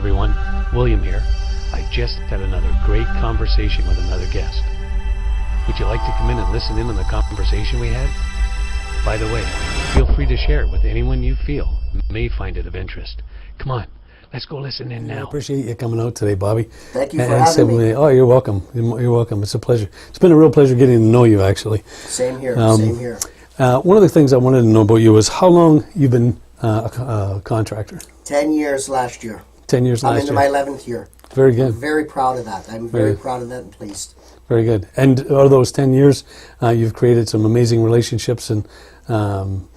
everyone. William here. I just had another great conversation with another guest. Would you like to come in and listen in on the conversation we had? By the way, feel free to share it with anyone you feel may find it of interest. Come on, let's go listen in now. I appreciate you coming out today, Bobby. Thank you for having me. Oh, you're welcome. You're welcome. It's a pleasure. It's been a real pleasure getting to know you, actually. Same here. Same here. One of the things I wanted to know about you is how long you've been a contractor. 10 years last year. 10 years last year. I'm into my 11th year. Very good. I'm very proud of that. I'm very proud of that and pleased. Very good. And out of those 10 years, you've created some amazing relationships, and I'm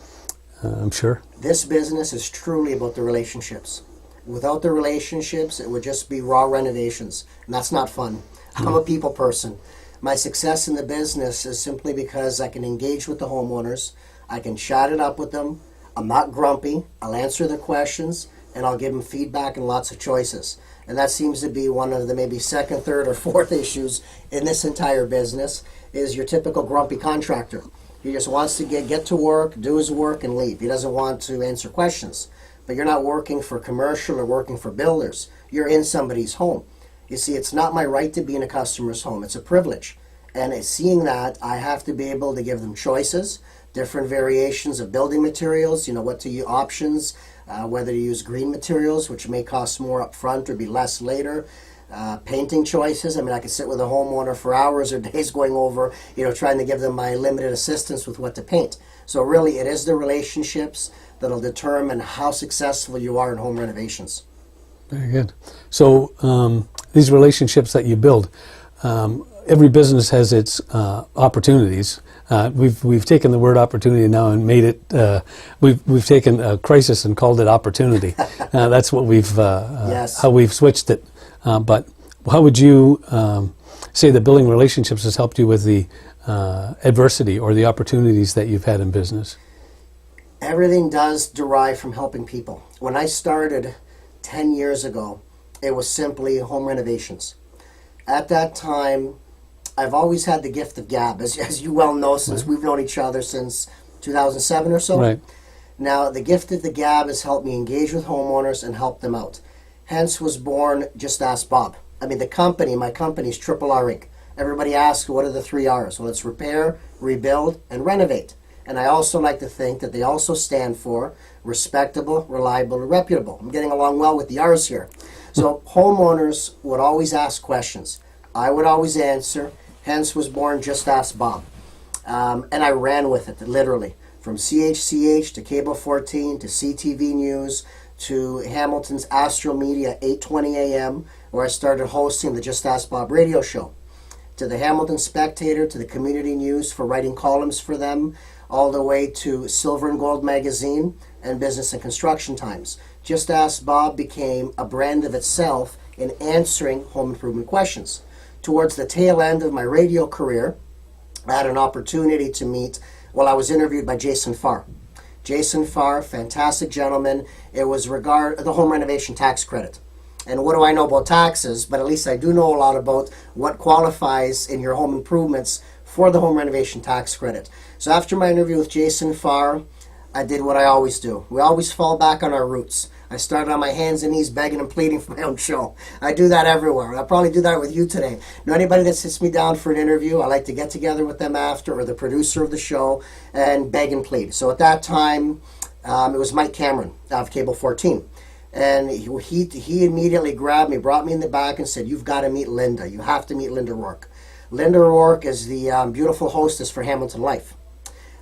sure. This business is truly about the relationships. Without the relationships, it would just be raw renovations, and that's not fun. I'm a people person. My success in the business is simply because I can engage with the homeowners, I can chat it up with them, I'm not grumpy, I'll answer their questions, and I'll give them feedback and lots of choices. And that seems to be one of the maybe second, third, or fourth issues in this entire business, is your typical grumpy contractor. He just wants to get to work, do his work, and leave. He doesn't want to answer questions. But you're not working for commercial or working for builders. You're in somebody's home. You see, it's not my right to be in a customer's home. It's a privilege. And seeing that, I have to be able to give them choices, different variations of building materials, what to use, options, whether to use green materials, which may cost more up front or be less later. Painting choices. I mean, I could sit with a homeowner for hours or days going over, trying to give them my limited assistance with what to paint. So really, it is the relationships that'll determine how successful you are in home renovations. Very good. So these relationships that you build, every business has its opportunities. We've taken the word opportunity now and made it. We've taken a crisis and called it opportunity. That's what yes. how we've switched it. But how would you say that building relationships has helped you with the adversity or the opportunities that you've had in business? Everything does derive from helping people. When I started 10 years ago, it was simply home renovations. At that time, I've always had the gift of gab, as you well know, since we've known each other since 2007 or so. Right. Now, the gift of the gab has helped me engage with homeowners and help them out. Hence was born Just Ask Bob. I mean, my company's Triple R Inc. Everybody asks, what are the 3 R's? Well, it's repair, rebuild, and renovate. And I also like to think that they also stand for respectable, reliable, and reputable. I'm getting along well with the R's here. So homeowners would always ask questions. I would always answer. Hence was born Just Ask Bob. And I ran with it, literally. From CHCH to Cable 14 to CTV News to Hamilton's Astro Media 8:20 a.m., where I started hosting the Just Ask Bob radio show, to the Hamilton Spectator, to the Community News for writing columns for them, all the way to Silver and Gold magazine and Business and Construction Times. Just Ask Bob became a brand of itself in answering home improvement questions. Towards the tail end of my radio career, I had an opportunity to meet, I was interviewed by Jason Farr. Jason Farr, fantastic gentleman. It was the home renovation tax credit. And what do I know about taxes? But at least I do know a lot about what qualifies in your home improvements for the home renovation tax credit. So after my interview with Jason Farr, I did what I always do. We always fall back on our roots. I started on my hands and knees begging and pleading for my own show. I do that everywhere. I'll probably do that with you today. Anybody that sits me down for an interview, I like to get together with them after, or the producer of the show, and beg and plead. So at that time, it was Mike Cameron of Cable 14. And he immediately grabbed me, brought me in the back and said, you've got to meet Linda. You have to meet Linda Rourke. Linda Rourke is the beautiful hostess for Hamilton Life.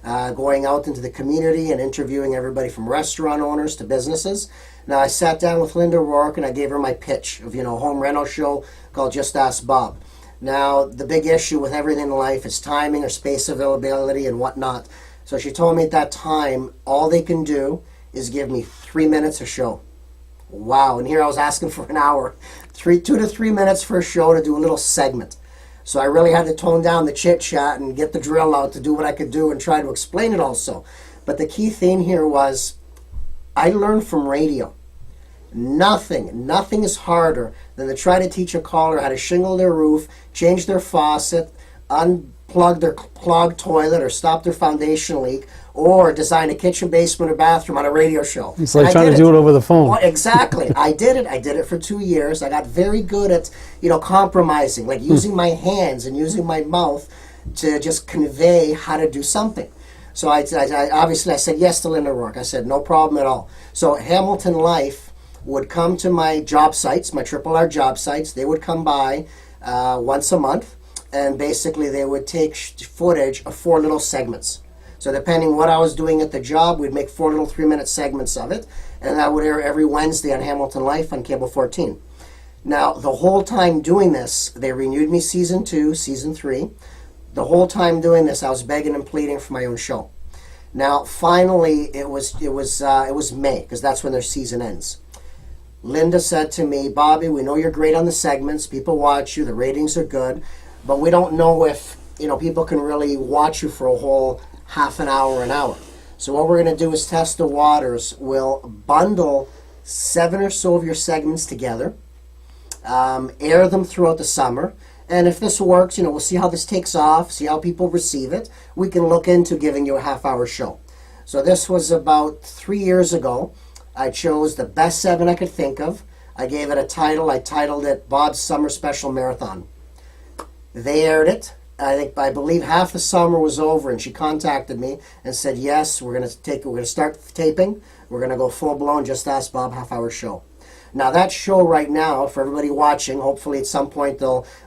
Going out into the community and interviewing everybody from restaurant owners to businesses. Now, I sat down with Linda Rourke and I gave her my pitch of, home reno show called Just Ask Bob. Now, the big issue with everything in life is timing or space availability and whatnot. So she told me at that time, all they can do is give me 3 minutes a show. Wow, and here I was asking for an hour. 2 to 3 minutes for a show to do a little segment. So I really had to tone down the chit-chat and get the drill out to do what I could do and try to explain it also. But the key thing here was I learned from radio. Nothing is harder than to try to teach a caller how to shingle their roof, change their faucet, unplug their clogged toilet, or stop their foundation leak, or design a kitchen, basement, or bathroom on a radio show. It's like And I trying did to do it over the phone. Well, exactly. I did it. I did it for 2 years. I got very good at, compromising, like using my hands and using my mouth to just convey how to do something. So I obviously I said yes to Linda Rourke. I said no problem at all. So Hamilton Life would come to my job sites, my Triple R job sites. They would come by once a month, and basically they would take footage of 4 little segments. So depending what I was doing at the job, we'd make 4 little 3-minute segments of it, and that would air every Wednesday on Hamilton Life on Cable 14. Now, the whole time doing this, they renewed me season 2, season 3. The whole time doing this, I was begging and pleading for my own show. Now, finally, it was May, because that's when their season ends. Linda said to me, Bobby, we know you're great on the segments. People watch you. The ratings are good. But we don't know if, people can really watch you for a whole half an hour, an hour. So what we're going to do is test the waters. We'll bundle 7 or so of your segments together, air them throughout the summer. And if this works, we'll see how this takes off, see how people receive it. We can look into giving you a half-hour show. So this was about 3 years ago. I chose the best 7 I could think of. I gave it a title. I titled it Bob's Summer Special Marathon. They aired it. I believe half the summer was over, and she contacted me and said, yes, we're going to start taping. We're going to go full-blown Just Ask Bob half-hour show. Now, that show right now, for everybody watching, hopefully at some point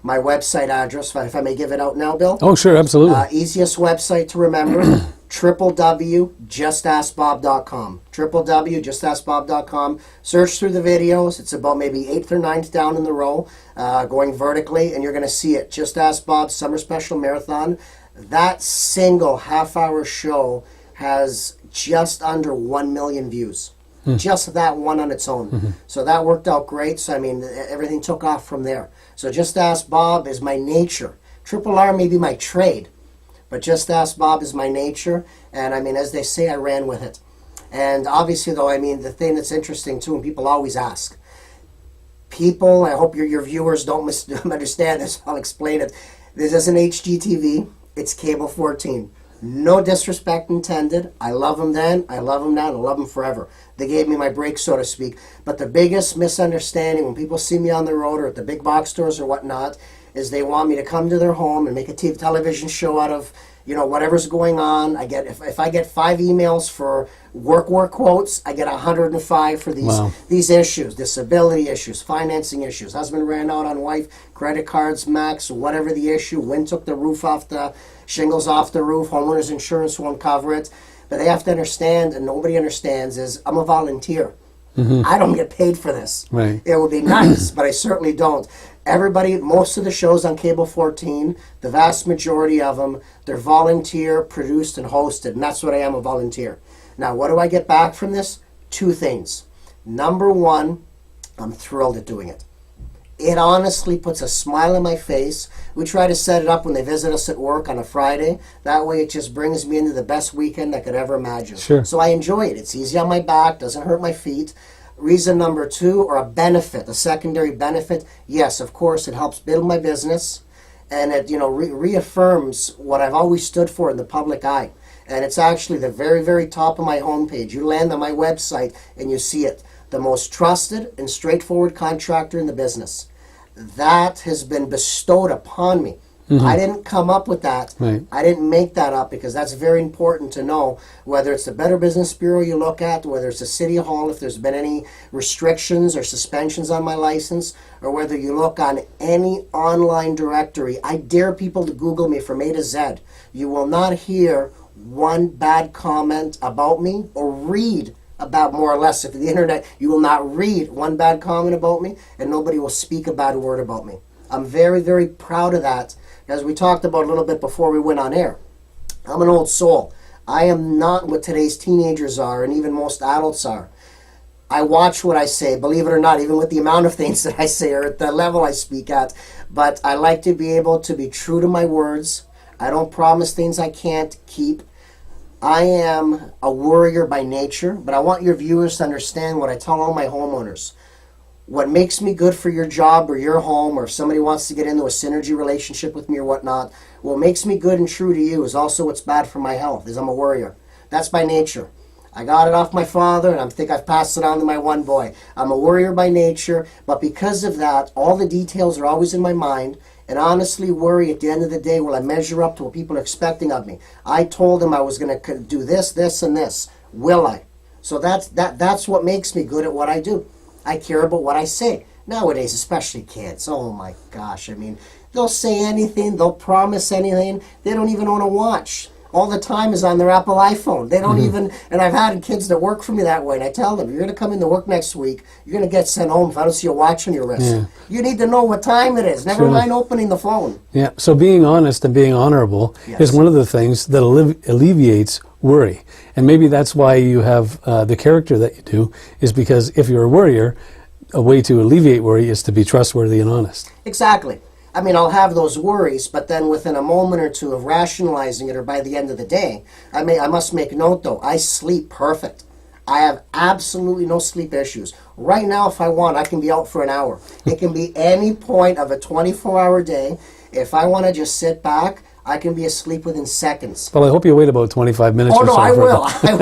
my website address, if I may give it out now, Bill. Oh, sure, absolutely. Easiest website to remember, www.justaskbob.com. www.justaskbob.com. Search through the videos. It's about maybe 8th or 9th down in the row, going vertically, and you're going to see it. Just Ask Bob Summer Special Marathon. That single half-hour show has just under 1 million views. Just that one on its own. Mm-hmm. So that worked out great. So, everything took off from there. So Just Ask Bob is my nature. Triple R may be my trade, but Just Ask Bob is my nature. And, as they say, I ran with it. And obviously, though, the thing that's interesting, too, and people always ask, I hope your viewers don't understand this. I'll explain it. This isn't HGTV. It's Cable 14. No disrespect intended. I love them then, I love them now, and I love them forever. They gave me my break, so to speak. But the biggest misunderstanding when people see me on the road or at the big box stores or whatnot is they want me to come to their home and make a television show out of, whatever's going on. If I get 5 emails for work quotes, I get 105 for these issues, disability issues, financing issues. Husband ran out on wife, credit cards max, whatever the issue. Wind took the shingles off the roof. Homeowners insurance won't cover it. But they have to understand, and nobody understands, is I'm a volunteer. Mm-hmm. I don't get paid for this. Right. It would be nice, but I certainly don't. Everybody, most of the shows on Cable 14, the vast majority of them, they're volunteer, produced, and hosted, and that's what I am, a volunteer. Now, what do I get back from this? 2 things. Number 1, I'm thrilled at doing it. It honestly puts a smile on my face. We try to set it up when they visit us at work on a Friday. That way it just brings me into the best weekend I could ever imagine. Sure. So I enjoy it. It's easy on my back, doesn't hurt my feet. Reason number 2, or a benefit, a secondary benefit, yes, of course, it helps build my business, and it reaffirms what I've always stood for in the public eye. And it's actually the very, very top of my homepage. You land on my website and you see it. The most trusted and straightforward contractor in the business. That has been bestowed upon me. Mm-hmm. I didn't come up with that. Right. I didn't make that up, because that's very important to know, whether it's the Better Business Bureau you look at, whether it's the City Hall, if there's been any restrictions or suspensions on my license, or whether you look on any online directory. I dare people to Google me from A to Z. You will not hear one bad comment about me, or read about, more or less, if the internet, you will not read one bad comment about me, and nobody will speak a bad word about me. I'm very, very proud of that. As we talked about a little bit before we went on air, I'm an old soul. I am not what today's teenagers are, and even most adults are. I watch what I say, believe it or not, even with the amount of things that I say or at the level I speak at. But I like to be able to be true to my words. I don't promise things I can't keep. I am a worrier by nature, but I want your viewers to understand what I tell all my homeowners. What makes me good for your job or your home, or if somebody wants to get into a synergy relationship with me or whatnot, what makes me good and true to you is also what's bad for my health, is I'm a worrier. That's by nature. I got it off my father, and I think I've passed it on to my one boy. I'm a worrier by nature, but because of that, all the details are always in my mind. And honestly, worry at the end of the day, will I measure up to what people are expecting of me? I told them I was going to do this, this, and this. Will I? So that's what makes me good at what I do. I care about what I say. Nowadays, especially kids, oh my gosh, I mean, they'll say anything, they'll promise anything, they don't even own a watch. All the time is on their Apple iPhone. They don't even, and I've had kids that work for me that way, and I tell them, you're going to come into work next week, you're going to get sent home if I don't see a watch on your wrist. Yeah. You need to know what time it is, never mind opening the phone. Yeah, so being honest and being honorable is one of the things that alleviates worry. And maybe that's why you have the character that you do, is because if you're a worrier, a way to alleviate worry is to be trustworthy and honest. Exactly. I mean, I'll have those worries, but then within a moment or two of rationalizing it, or by the end of the day, I must make note, though, I sleep perfect. I have absolutely no sleep issues. Right now, if I want, I can be out for an hour. It can be any point of a 24-hour day. If I want to just sit back, I can be asleep within seconds. Well, I hope you wait about 25 minutes Oh, or no, so. I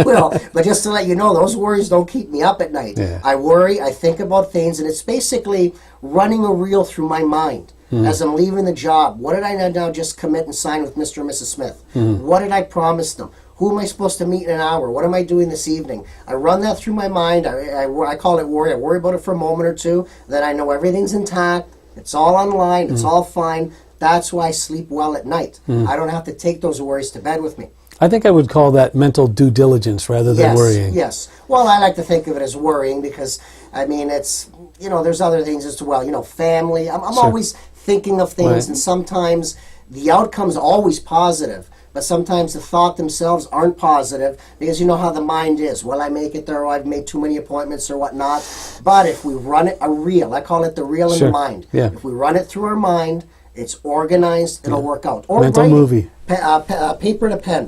will. But just to let you know, those worries don't keep me up at night. Yeah. I worry, I think about things, and it's basically running a reel through my mind. As I'm leaving the job, what did I now just commit and sign with Mr. and Mrs. Smith? What did I promise them? Who am I supposed to meet in an hour? What am I doing this evening? I run that through my mind. I call it worry. I worry about it for a moment or two. Then I know everything's intact. It's all online. It's all fine. That's why I sleep well at night. I don't have to take those worries to bed with me. I think I would call that mental due diligence rather than worrying. Yes. Well, I like to think of it as worrying because, I mean, it's, there's other things as well. Family. I'm always thinking of things, and sometimes the outcome's always positive, but sometimes the thought themselves aren't positive because you know how the mind is. Will I make it there? Or I've made too many appointments or whatnot. But if we run it, a reel, I call it the reel in the mind. Yeah. If we run it through our mind, it's organized, it'll work out. Or mental writing. movie. Paper to pen.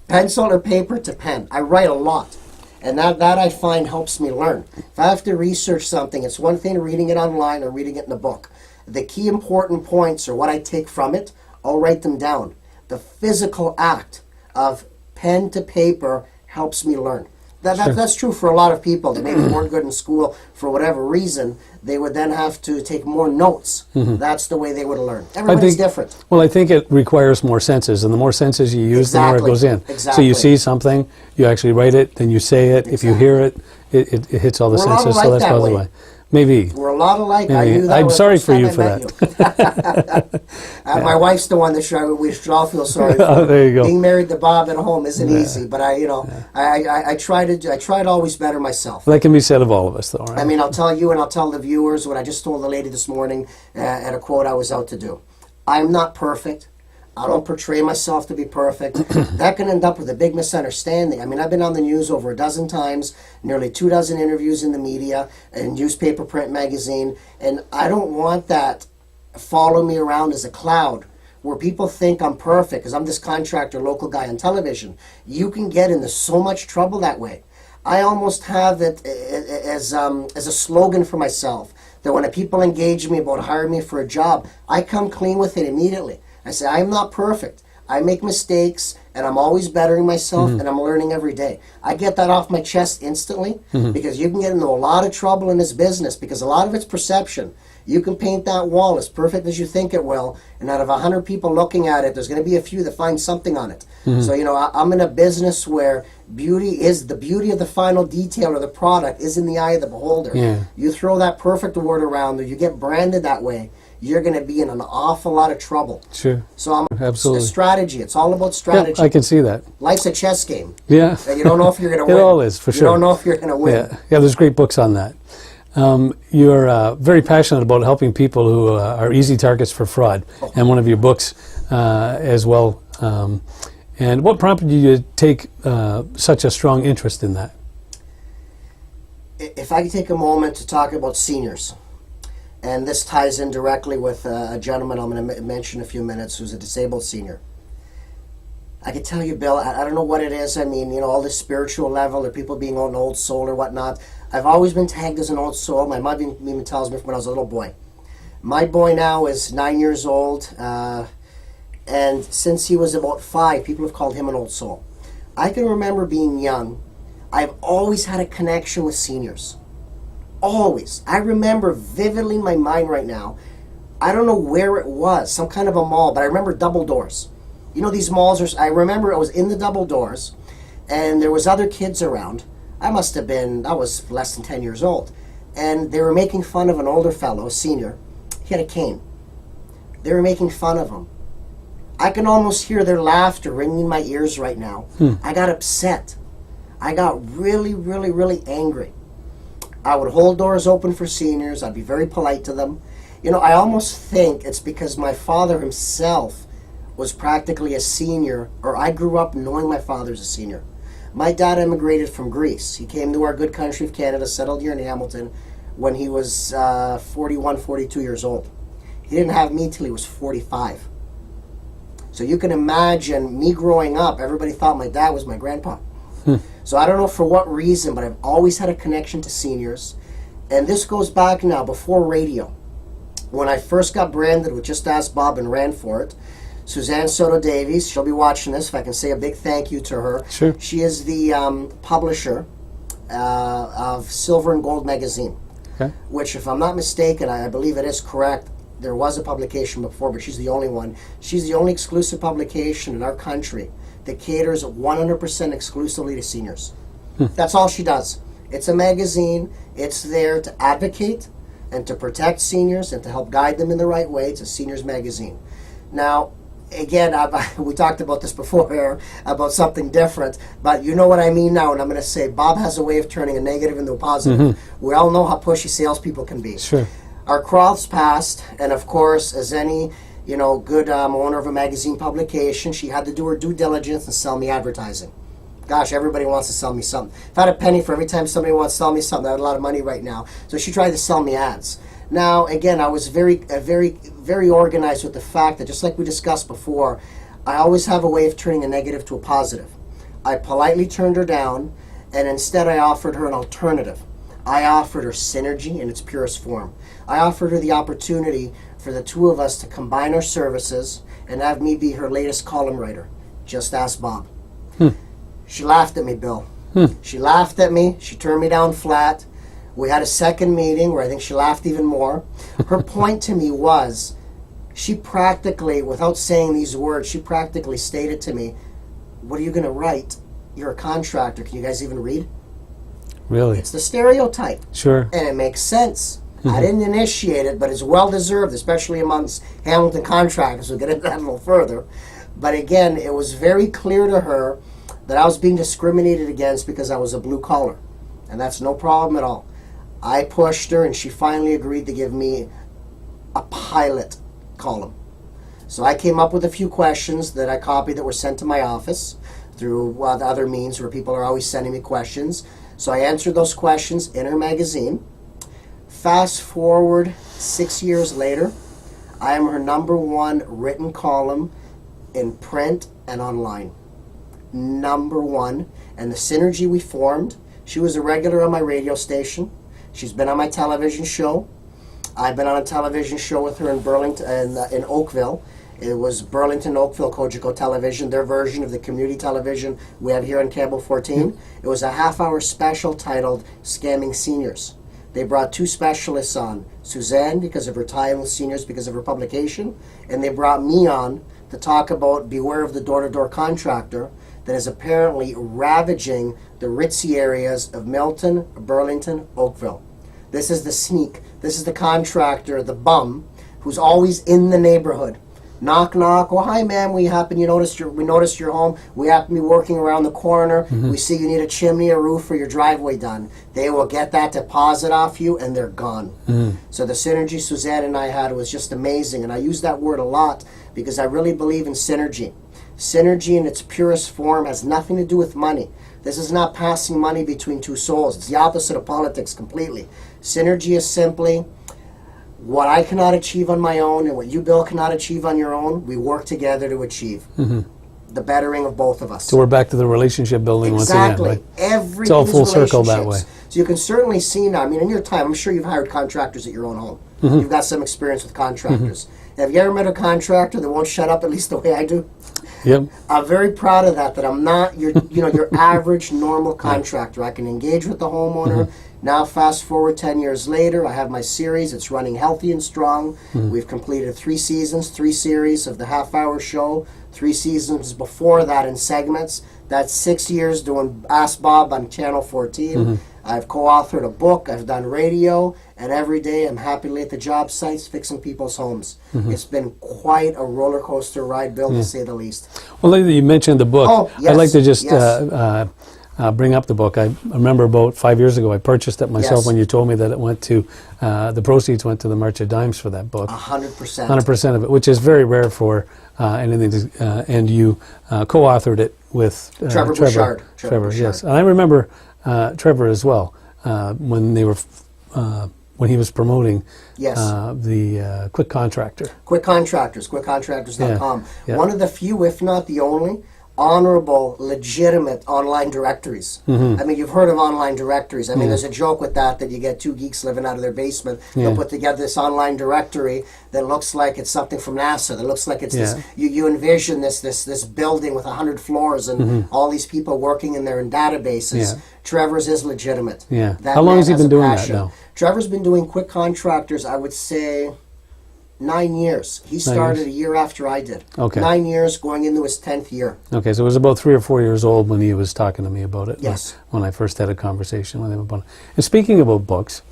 Pencil or paper to pen. I write a lot. And that I find helps me learn. If I have to research something, it's one thing reading it online or reading it in a book. The key important points or what I take from it, I'll write them down. The physical act of pen to paper helps me learn. That's true for a lot of people that maybe weren't good in school for whatever reason. They would then have to take more notes. That's the way they would learn. Everybody's different. Well, I think it requires more senses, and the more senses you use, the more it goes in. Exactly. So you see something, you actually write it, then you say it. If you hear it, it hits all the senses. So that's probably why. Maybe. We're a lot alike. Maybe. I knew that. I'm sorry for you for that. My wife's the one that we should all feel sorry for. Oh, there you go. Being married to Bob at home isn't easy, but I try to always better myself. That can be said of all of us, though, right? I mean, I'll tell you and I'll tell the viewers what I just told the lady this morning at a quote I was out to do. I'm not perfect. I don't portray myself to be perfect. That can end up with a big misunderstanding. I mean, I've been on the news over a dozen times, nearly 24 interviews in the media, and newspaper, print, magazine, and I don't want that follow me around as a cloud where people think I'm perfect because I'm this contractor, local guy on television. You can get into so much trouble that way. I almost have it as a slogan for myself that when people engage me about hiring me for a job, I come clean with it immediately. I say, I'm not perfect. I make mistakes, and I'm always bettering myself, and I'm learning every day. I get that off my chest instantly because you can get into a lot of trouble in this business because a lot of it's perception. You can paint that wall as perfect as you think it will, and out of 100 people looking at it, there's going to be a few that find something on it. So, I'm in a business where beauty of the final detail or the product is in the eye of the beholder. Yeah. You throw that perfect word around, or you get branded that way, you're going to be in an awful lot of trouble. Sure. So Absolutely. It's strategy. It's all about strategy. Yeah, I can see that. Life's a chess game. Yeah. And you don't know if you're going to It win. all is, for sure. You don't know if you're going to win. Yeah, there's great books on that. You're very passionate about helping people who are easy targets for fraud, and one of your books as well. And what prompted you to take such a strong interest in that? If I could take a moment to talk about seniors, and this ties in directly with a gentleman I'm going to mention in a few minutes who's a disabled senior. I could tell you, Bill, I don't know what it is. I mean, all this spiritual level or people being an old soul or whatnot. I've always been tagged as an old soul. My mom even tells me from when I was a little boy. My boy now is 9 years old, and since he was about 5, people have called him an old soul. I can remember being young. I've always had a connection with seniors. Always. I remember vividly in my mind right now. I don't know where it was, some kind of a mall, but I remember double doors. You know, these malls are, I remember I was in the double doors and there was other kids around. I was less than 10 years old. And they were making fun of an older fellow, a senior. He had a cane. They were making fun of him. I can almost hear their laughter ringing in my ears right now. I got upset. I got really, really, really angry. I would hold doors open for seniors. I'd be very polite to them. You know, I almost think it's because my father himself was practically a senior, or I grew up knowing my father's a senior. My dad immigrated from Greece. He came to our good country of Canada, settled here in Hamilton when he was 41, 42 years old. He didn't have me till he was 45. So you can imagine me growing up, everybody thought my dad was my grandpa. So I don't know for what reason, but I've always had a connection to seniors. And this goes back now, before radio. When I first got branded with Just Ask Bob and ran for it, Suzanne Soto Davies, she'll be watching this, if I can say a big thank you to her. Sure. She is the publisher of Silver and Gold magazine, which, if I'm not mistaken, I believe it is correct, there was a publication before, but she's the only one. She's the only exclusive publication in our country that caters 100% exclusively to seniors. That's all she does. It's a magazine. It's there to advocate and to protect seniors and to help guide them in the right way. It's a seniors magazine. Now, again, we talked about this before here, about something different, but you know what I mean now, and I'm going to say Bob has a way of turning a negative into a positive. We all know how pushy salespeople can be. Sure. Our cross passed, and of course, as any good owner of a magazine publication, she had to do her due diligence and sell me advertising. Gosh, everybody wants to sell me something. If I had a penny for every time somebody wants to sell me something, I had a lot of money right now. So she tried to sell me ads. Now, again, I was very organized with the fact that, just like we discussed before, I always have a way of turning a negative to a positive. I politely turned her down, and instead I offered her an alternative. I offered her synergy in its purest form. I offered her the opportunity for the two of us to combine our services and have me be her latest column writer. Just Ask Bob. She laughed at me, Bill. She laughed at me. She turned me down flat. We had a second meeting where I think she laughed even more. Her point to me was, she practically, without saying these words, she practically stated to me, what are you going to write? You're a contractor. Can you guys even read? Really? It's the stereotype. Sure. And it makes sense. I didn't initiate it, but it's well-deserved, especially amongst Hamilton contractors. We'll get into that a little further. But again, it was very clear to her that I was being discriminated against because I was a blue collar. And that's no problem at all. I pushed her, and she finally agreed to give me a pilot column. So I came up with a few questions that I copied that were sent to my office through the other means where people are always sending me questions. So I answered those questions in her magazine. Fast forward 6 years later, I am her #1 written column in print and online. #1. And the synergy we formed, she was a regular on my radio station. She's been on my television show. I've been on a television show with her in Burlington, in Oakville. It was Burlington Oakville Cogeco Television, their version of the community television we have here on Cable 14. It was a half-hour special titled Scamming Seniors. They brought 2 specialists on, Suzanne because of her time with seniors because of her publication, and they brought me on to talk about beware of the door-to-door contractor that is apparently ravaging the ritzy areas of Milton, Burlington, Oakville. This is the sneak. This is the contractor, the bum, who's always in the neighborhood. Knock, knock. Oh, hi, ma'am. We noticed your home. We happen to be working around the corner. We see you need a chimney, a roof, or your driveway done. They will get that deposit off you, and they're gone. So the synergy Suzanne and I had was just amazing, and I use that word a lot because I really believe in synergy. Synergy in its purest form has nothing to do with money. This is not passing money between two souls. It's the opposite of politics completely. Synergy is simply what I cannot achieve on my own and what you, Bill, cannot achieve on your own, we work together to achieve. The bettering of both of us. So we're back to the relationship building once again. Exactly. Right? It's all full circle that way. So you can certainly see now, I mean, in your time, I'm sure you've hired contractors at your own home. You've got some experience with contractors. Have you ever met a contractor that won't shut up, at least the way I do? Yep. I'm very proud of that. That I'm not your average normal contractor. I can engage with the homeowner. Now, fast forward 10 years later, I have my series. It's running healthy and strong. We've completed 3 seasons, 3 series of the half-hour show, 3 seasons before that in segments. That's 6 years doing Ask Bob on Channel 14. I've co-authored a book. I've done radio. And every day I'm happily at the job sites fixing people's homes. It's been quite a roller coaster ride, Bill, to say the least. Well, lately you mentioned the book. Oh, yes, I'd like to just yes. bring up the book. I remember about 5 years ago I purchased it myself Yes. when you told me that it went to, the proceeds went to the March of Dimes for that book. 100%. 100% of it, which is very rare for anything. And you co-authored it with Trevor Bouchard. Trevor, yes. And I remember Trevor as well when they were... when he was promoting Yes. the Quick Contractor. Quick Contractors, quickcontractors.com. Yeah. One of the few, if not the only, honorable, legitimate online directories. I mean, you've heard of online directories. I mean, there's a joke with that you get 2 geeks living out of their basement. They'll put together this online directory that looks like it's something from NASA. That looks like it's this. You envision this building with 100 floors and all these people working in there in databases. Yeah. Trevor's is legitimate. Yeah. That How long man has he been a doing that passion. now? Trevor's been doing Quick Contractors, I would say, 9 years. He started a year after I did. Okay. 9 years, going into his 10th year. Okay, so it was about 3 or 4 years old when he was talking to me about it. Yes. When I first had a conversation with him about it. And speaking about books,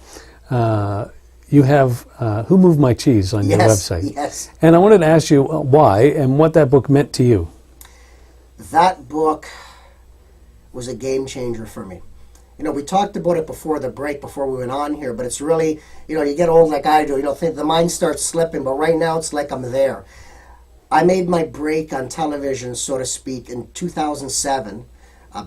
you have Who Moved My Cheese on your website. Yes. And I wanted to ask you why and what that book meant to you. That book was a game changer for me. You know, we talked about it before the break, before we went on here, but it's really, you get old like I do, the mind starts slipping, but right now it's like I'm there. I made my break on television, so to speak, in 2007.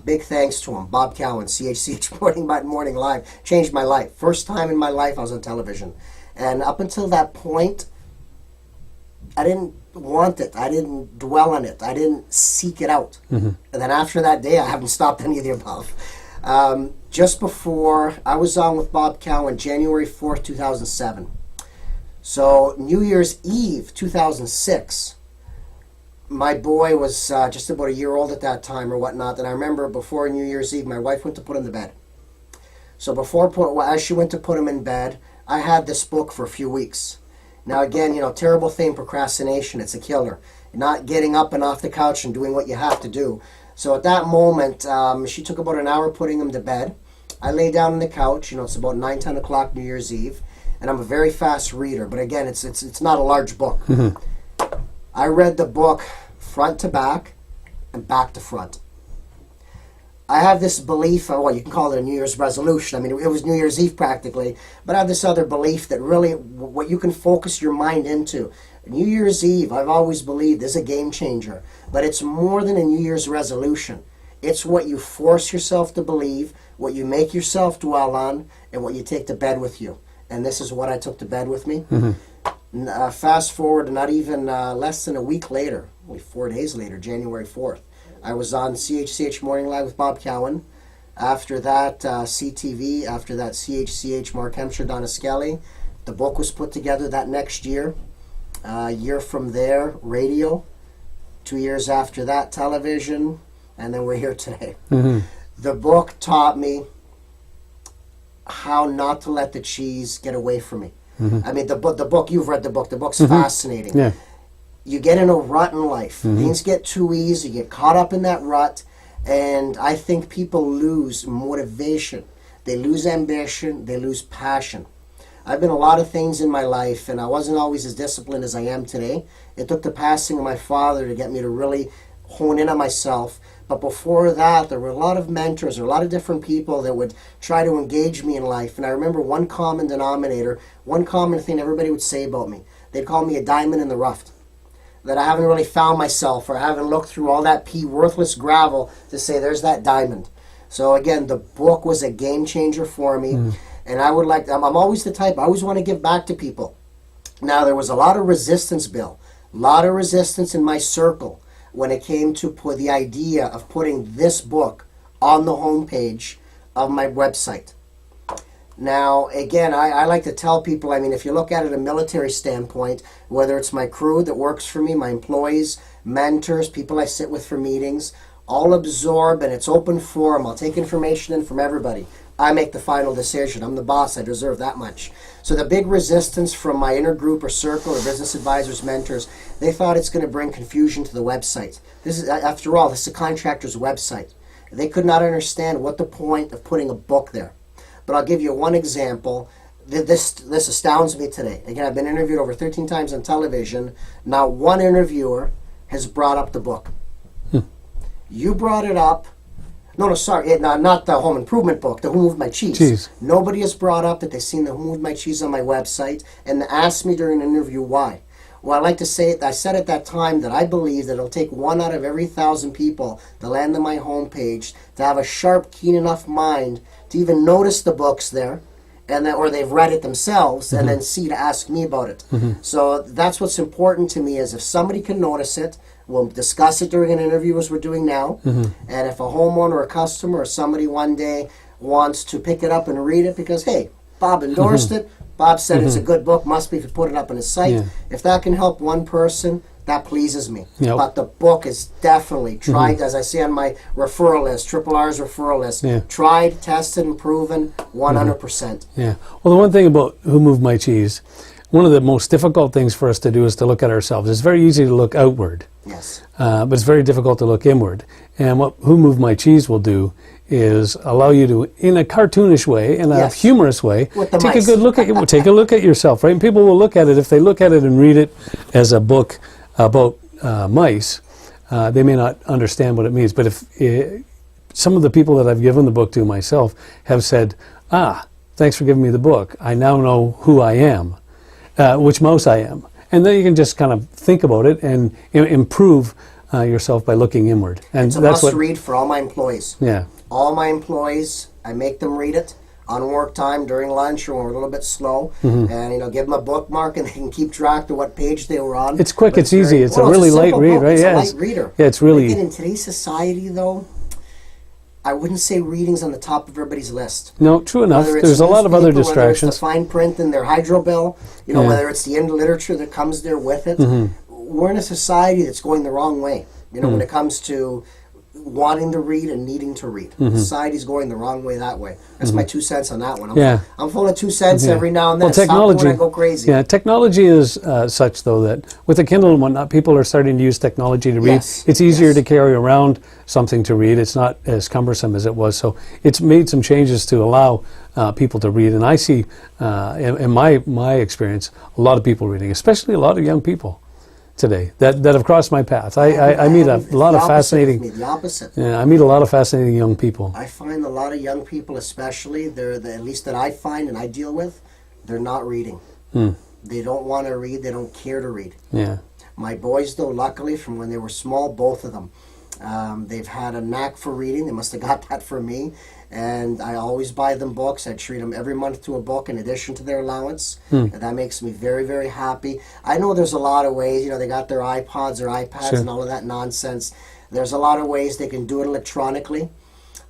Big thanks to him, Bob Cowan, CHCH Morning Live, changed my life. First time in my life I was on television. And up until that point, I didn't want it. I didn't dwell on it. I didn't seek it out. And then after that day, I haven't stopped any of the above. Just before, I was on with Bob Cowan January 4th, 2007. So New Year's Eve, 2006, my boy was just about a year old at that time or whatnot, and I remember before New Year's Eve, my wife went to put him to bed. So as she went to put him in bed, I had this book for a few weeks. Now again, terrible thing, procrastination, it's a killer. Not getting up and off the couch and doing what you have to do. So at that moment, she took about an hour putting him to bed. I lay down on the couch. It's about 9, 10 o'clock New Year's Eve, and I'm a very fast reader. But again, it's not a large book. I read the book front to back and back to front. I have this belief, you can call it a New Year's resolution. I mean, it was New Year's Eve practically, but I have this other belief that really what you can focus your mind into. New Year's Eve, I've always believed, is a game changer, but it's more than a New Year's resolution. It's what you force yourself to believe, what you make yourself dwell on, and what you take to bed with you. And this is what I took to bed with me. Fast forward, not even less than a week later, only 4 days later, January 4th, I was on CHCH Morning Live with Bob Cowan. After that, CTV. After that, CHCH, Mark Hemsher, Donna Skelly. The book was put together that next year. A year from there, radio. 2 years after that, television. And then we're here today. The book taught me how not to let the cheese get away from me. I mean, the book, you've read the book. The book's fascinating. Yeah. You get in a rut in life. Things get too easy. You get caught up in that rut. And I think people lose motivation. They lose ambition. They lose passion. I've been a lot of things in my life, and I wasn't always as disciplined as I am today. It took the passing of my father to get me to really hone in on myself. But before that, there were a lot of mentors, or a lot of different people that would try to engage me in life. And I remember one common denominator, one common thing everybody would say about me. They'd call me a diamond in the rough. That I haven't really found myself, or I haven't looked through all that worthless gravel to say there's that diamond. So again, the book was a game changer for me. And I'm always the type, I always want to give back to people. Now, there was a lot of resistance, Bill. A lot of resistance in my circle when it came to the idea of putting this book on the homepage of my website. Now, again, I like to tell people, I mean, if you look at it a military standpoint, whether it's my crew that works for me, my employees, mentors, people I sit with for meetings, I'll absorb, and it's open forum. I'll take information in from everybody. I make the final decision. I'm the boss. I deserve that much. So the big resistance from my inner group or circle or business advisors, mentors, they thought it's going to bring confusion to the website. This is, after all, this is a contractor's website. They could not understand what the point of putting a book there. But I'll give you one example. This astounds me today. Again, I've been interviewed over 13 times on television. Now, one interviewer has brought up the book. You brought it up. No, sorry, not the home improvement book, the Who Moved My Cheese. Nobody has brought up that they've seen the Who Moved My Cheese on my website and asked me during an interview why. Well, I like to say, I said at that time that I believe that it'll take 1 out of every 1,000 people that land on my homepage to have a sharp, keen enough mind to even notice the books there, and then, or they've read it themselves, and then to ask me about it. So that's what's important to me, is if somebody can notice it, we'll discuss it during an interview as we're doing now. And if a homeowner or a customer or somebody one day wants to pick it up and read it because, hey, Bob endorsed it, Bob said it's a good book, must be if you put it up on his site. If that can help one person, that pleases me. But the book is definitely tried, as I say on my referral list, Triple R's referral list, tried, tested, and proven 100%. Yeah. Well, the one thing about Who Moved My Cheese, one of the most difficult things for us to do is to look at ourselves. It's very easy to look outward. Yes. But it's very difficult to look inward. And what Who Moved My Cheese will do is allow you to, in a cartoonish way, in a humorous way, take a good look at take a look at yourself, right? And people will look at it. If they look at it and read it as a book about mice, they may not understand what it means. But if some of the people that I've given the book to myself have said, thanks for giving me the book. I now know who I am, which mouse I am. And then you can just kind of think about it and improve yourself by looking inward. And it's a must-read for all my employees. Yeah. All my employees, I make them read it on work time, during lunch, or when we're a little bit slow, and give them a bookmark, and they can keep track of what page they were on. It's quick, it's easy, it's a really light read, right? It's a light reader. Yeah, it's really. In today's society, though, I wouldn't say reading's on the top of everybody's list. No, true enough. There's a lot of other distractions. Whether it's the fine print in their hydro bill, whether it's the end literature that comes there with it. We're in a society that's going the wrong way. When it comes to wanting to read and needing to read. Society's going the wrong way that way. That's my 2 cents on that one. I'm full of 2 cents every now and then. Well, technology, I go crazy. Yeah, technology is such, though, that with the Kindle and whatnot, people are starting to use technology to read. It's easier to carry around something to read. It's not as cumbersome as it was. So it's made some changes to allow people to read. And I see, in my experience, a lot of people reading, especially a lot of young people today that have crossed my path. I meet a lot of fascinating. The opposite. Yeah, I meet a lot of fascinating young people. I find a lot of young people, especially, at least that I find and I deal with, they're not reading. They don't want to read. They don't care to read. Yeah. My boys, though, luckily, from when they were small, both of them, they've had a knack for reading. They must have got that from me. And I always buy them books. I treat them every month to a book in addition to their allowance. And that makes me very, very happy. I know there's a lot of ways. They got their iPods or iPads and all of that nonsense. There's a lot of ways they can do it electronically.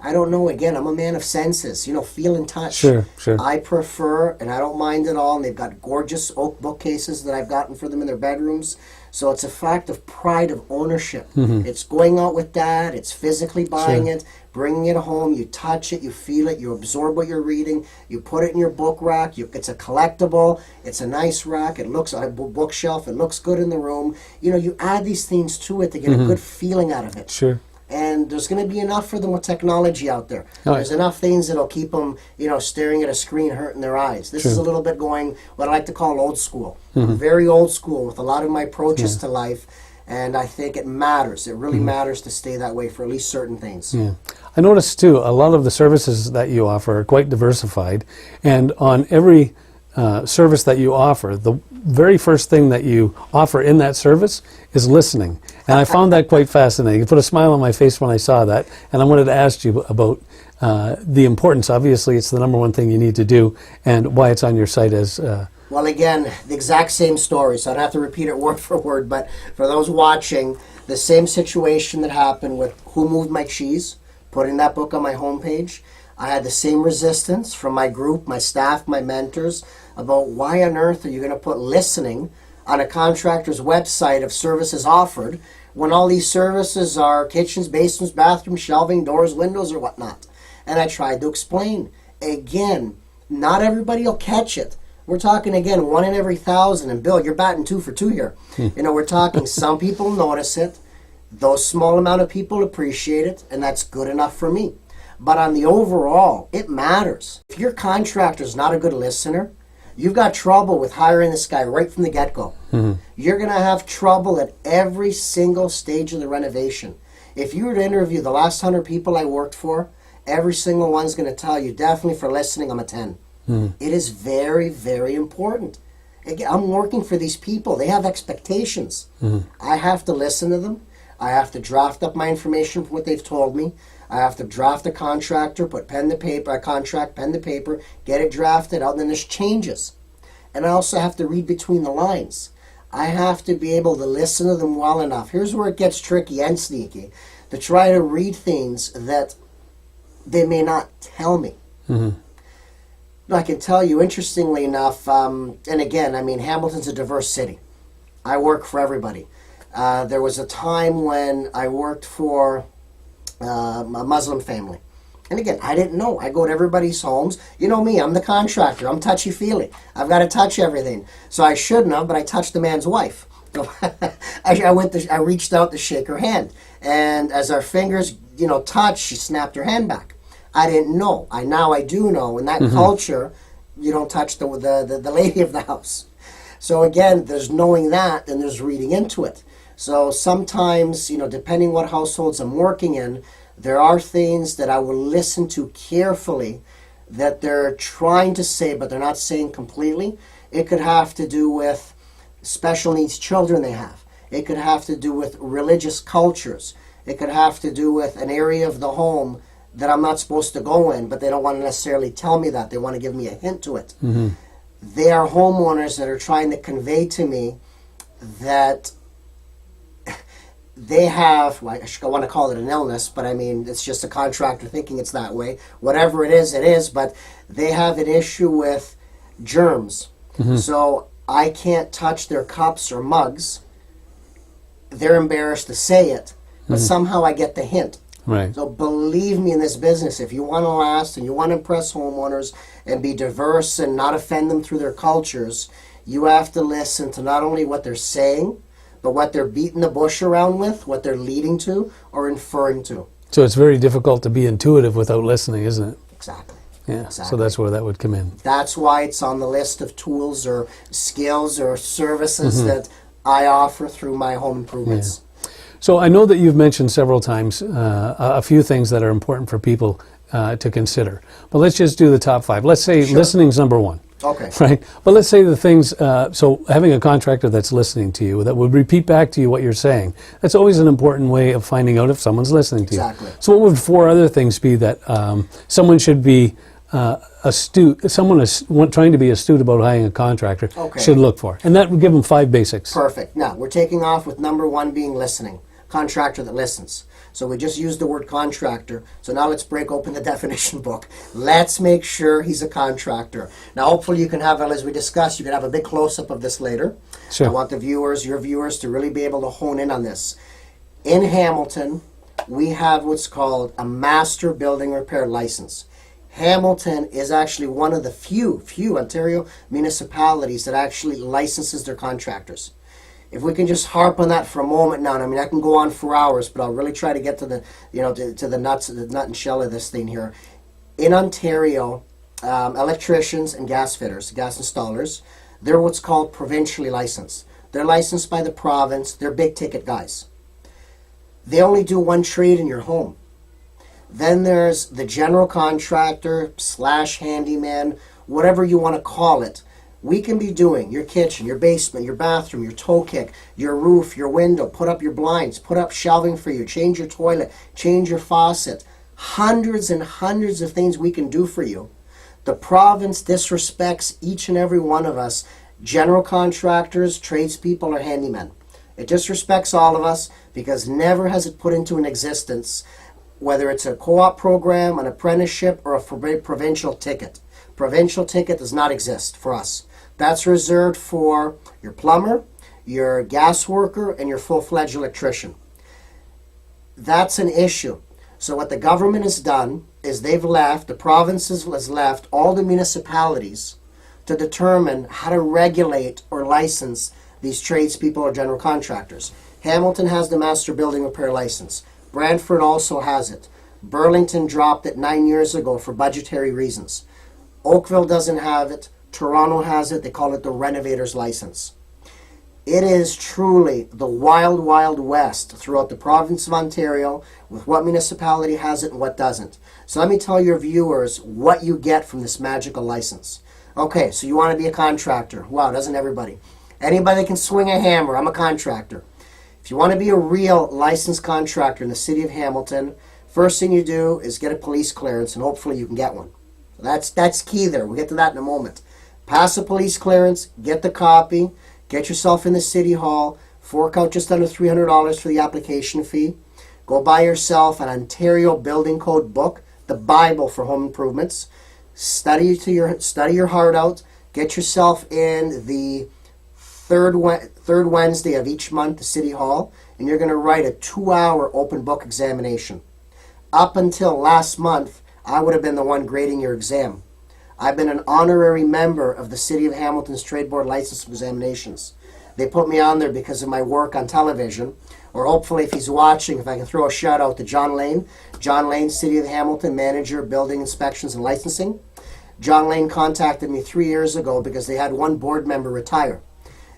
I don't know. Again, I'm a man of senses. Feel and touch. Sure. I prefer, and I don't mind at all. And they've got gorgeous oak bookcases that I've gotten for them in their bedrooms. So it's a fact of pride, of ownership. It's going out with Dad. It's physically buying it, bringing it home. You touch it, you feel it, you absorb what you're reading. You put it in your book rack. It's a collectible. It's a nice rack. It looks like a bookshelf. It looks good in the room. You add these things to it to get a good feeling out of it. Sure. And there's going to be enough for them with technology out there. There's enough things that'll keep them, staring at a screen, hurting their eyes. This is a little bit going what I like to call old school. Very old school with a lot of my approaches to life. And I think it matters. It really matters to stay that way for at least certain things. Yeah. I noticed, too, a lot of the services that you offer are quite diversified. And on every service that you offer, the very first thing that you offer in that service is listening. And I found that quite fascinating. It put a smile on my face when I saw that. And I wanted to ask you about the importance. Obviously, it's the number one thing you need to do, and why it's on your site as... Well, again, the exact same story, so I don't have to repeat it word for word, but for those watching, the same situation that happened with Who Moved My Cheese, putting that book on my homepage. I had the same resistance from my group, my staff, my mentors, about why on earth are you going to put listening on a contractor's website of services offered when all these services are kitchens, basements, bathrooms, shelving, doors, windows, or whatnot. And I tried to explain. Again, not everybody will catch it. We're talking, again, 1 in every 1,000. And Bill, you're batting 2 for 2 here. We're talking some people notice it. Those small amount of people appreciate it, and that's good enough for me. But on the overall, it matters. If your contractor's not a good listener, you've got trouble with hiring this guy right from the get-go. You're going to have trouble at every single stage of the renovation. If you were to interview the last 100 people I worked for, every single one's going to tell you, definitely for listening, I'm a 10. It is very, very important. Again, I'm working for these people. They have expectations. I have to listen to them. I have to draft up my information from what they've told me. I have to draft a contractor, put pen to paper, a contract, pen to paper, get it drafted out, and then there's changes. And I also have to read between the lines. I have to be able to listen to them well enough. Here's where it gets tricky and sneaky, to try to read things that they may not tell me. I can tell you, interestingly enough, and again, I mean, Hamilton's a diverse city. I work for everybody. There was a time when I worked for a Muslim family. And again, I didn't know. I go to everybody's homes. You know me, I'm the contractor. I'm touchy-feely. I've got to touch everything. So I shouldn't have, but I touched the man's wife. I reached out to shake her hand. And as our fingers, touched, she snapped her hand back. I didn't know. Now I do know. In that culture, you don't touch the lady of the house. So again, there's knowing that, and there's reading into it. So sometimes, depending what households I'm working in, there are things that I will listen to carefully that they're trying to say, but they're not saying completely. It could have to do with special needs children they have. It could have to do with religious cultures. It could have to do with an area of the home that I'm not supposed to go in, but they don't want to necessarily tell me that. They want to give me a hint to it. They are homeowners that are trying to convey to me that they have, I want to call it an illness, but I mean, it's just a contractor thinking it's that way. Whatever it is, but they have an issue with germs. So I can't touch their cups or mugs. They're embarrassed to say it, but somehow I get the hint. Right. So believe me, in this business, if you want to last and you want to impress homeowners and be diverse and not offend them through their cultures, you have to listen to not only what they're saying, but what they're beating the bush around with, what they're leading to or inferring to. So it's very difficult to be intuitive without listening, isn't it? Exactly. Yeah, Exactly. so that's where that would come in. That's why it's on the list of tools or skills or services that I offer through my home improvements. So I know that you've mentioned several times a few things that are important for people to consider. But let's just do the top 5. Let's say listening's number 1. Okay. Right? But let's say the things, so having a contractor that's listening to you, that would repeat back to you what you're saying, that's always an important way of finding out if someone's listening to you. Exactly. So what would 4 other things be that someone should be astute, someone is trying to be astute about hiring a contractor should look for? And that would give them 5 basics. Perfect. Now, we're taking off with number 1 being listening. Contractor that listens. So we just used the word contractor. So now let's break open the definition book. Let's make sure he's a contractor. Now hopefully you can have, as we discussed, you can have a big close-up of this later. Sure. I want the viewers, your viewers, to really be able to hone in on this. In Hamilton, we have what's called a master building repair license. Hamilton is actually one of the few Ontario municipalities that actually licenses their contractors. If we can just harp on that for a moment now, and I mean I can go on for hours, but I'll really try to get to the to the nut and shell of this thing here. In Ontario, electricians and gas fitters, gas installers, they're what's called provincially licensed. They're licensed by the province. They're big ticket guys. They only do one trade in your home. Then there's the general contractor / handyman, whatever you want to call it. We can be doing your kitchen, your basement, your bathroom, your toe kick, your roof, your window, put up your blinds, put up shelving for you, change your toilet, change your faucet. Hundreds and hundreds of things we can do for you. The province disrespects each and every one of us, general contractors, tradespeople, or handymen. It disrespects all of us because never has it put into an existence whether it's a co-op program, an apprenticeship, or a provincial ticket. Provincial ticket does not exist for us. That's reserved for your plumber, your gas worker, and your full-fledged electrician. That's an issue. So what the government has done is the provinces has left all the municipalities to determine how to regulate or license these tradespeople or general contractors. Hamilton has the master building repair license. Brantford also has it. Burlington dropped it 9 years ago for budgetary reasons. Oakville doesn't have it. Toronto has it. They call it the renovator's license. It is truly the wild, wild west throughout the province of Ontario with what municipality has it and what doesn't. So let me tell your viewers what you get from this magical license. Okay, so you want to be a contractor. Wow, doesn't everybody? Anybody can swing a hammer. I'm a contractor. If you want to be a real licensed contractor in the city of Hamilton, first thing you do is get a police clearance, and hopefully you can get one. That's key there. We'll get to that in a moment. Pass a police clearance, get the copy, get yourself in the city hall, fork out just under $300 for the application fee. Go buy yourself an Ontario Building Code book, the Bible for home improvements. Study your heart out. Get yourself in the third Wednesday of each month to City Hall, and you're going to write a 2-hour open book examination. Up until last month, I would have been the one grading your exam. I've been an honorary member of the City of Hamilton's Trade Board License Examinations. They put me on there because of my work on television, or hopefully if he's watching, if I can throw a shout out to John Lane. John Lane, City of Hamilton, Manager, Building Inspections and Licensing. John Lane contacted me 3 years ago because they had one board member retire.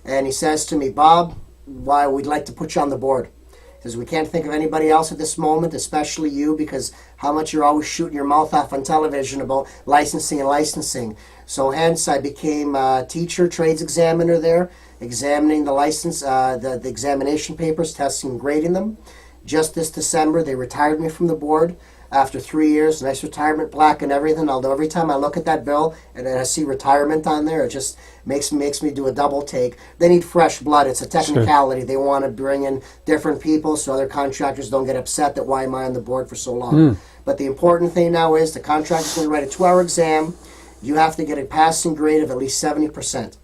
And he says to me, Bob, why we'd like to put you on the board. He says, we can't think of anybody else at this moment, especially you, because how much you're always shooting your mouth off on television about licensing. So hence I became a teacher, trades examiner there, examining the license, the examination papers, testing and grading them. Just this December, they retired me from the board after 3 years, nice retirement plaque and everything, although every time I look at that bill and then I see retirement on there, it just makes me do a double take. They need fresh blood. It's a technicality. Sure. They want to bring in different people so other contractors don't get upset that why am I on the board for so long. But the important thing now is the contractor's going to write a 2-hour exam. You have to get a passing grade of at least 70%.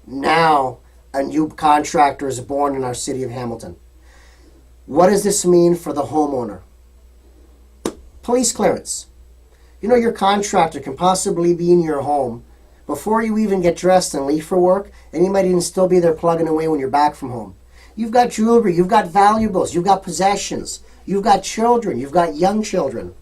Now, a new contractor is born in our city of Hamilton. What does this mean for the homeowner? Police clearance. You know, your contractor can possibly be in your home before you even get dressed and leave for work, and he might even still be there plugging away when you're back from home. You've got jewelry, you've got valuables, you've got possessions, you've got children, you've got young children.